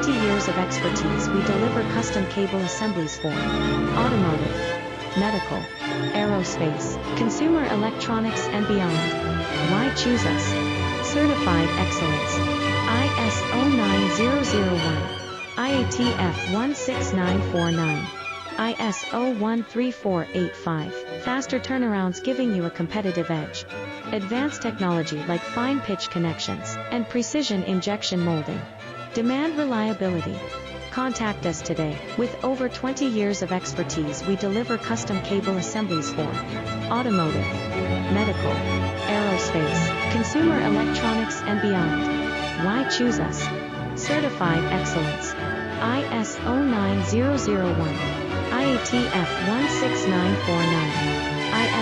20 years of expertise, we deliver custom cable assemblies for automotive, medical, aerospace, consumer electronics and beyond. Why choose us? Certified excellence. ISO 9001, IATF 16949, ISO 13485. Faster turnarounds giving you a competitive edge. Advanced technology like fine pitch connections and precision injection molding. Demand reliability. Contact us today. With over 20 years of expertise, we deliver custom cable assemblies for automotive, medical, aerospace, consumer electronics and beyond. Why choose us? Certified excellence. ISO 9001, IATF 16949, IS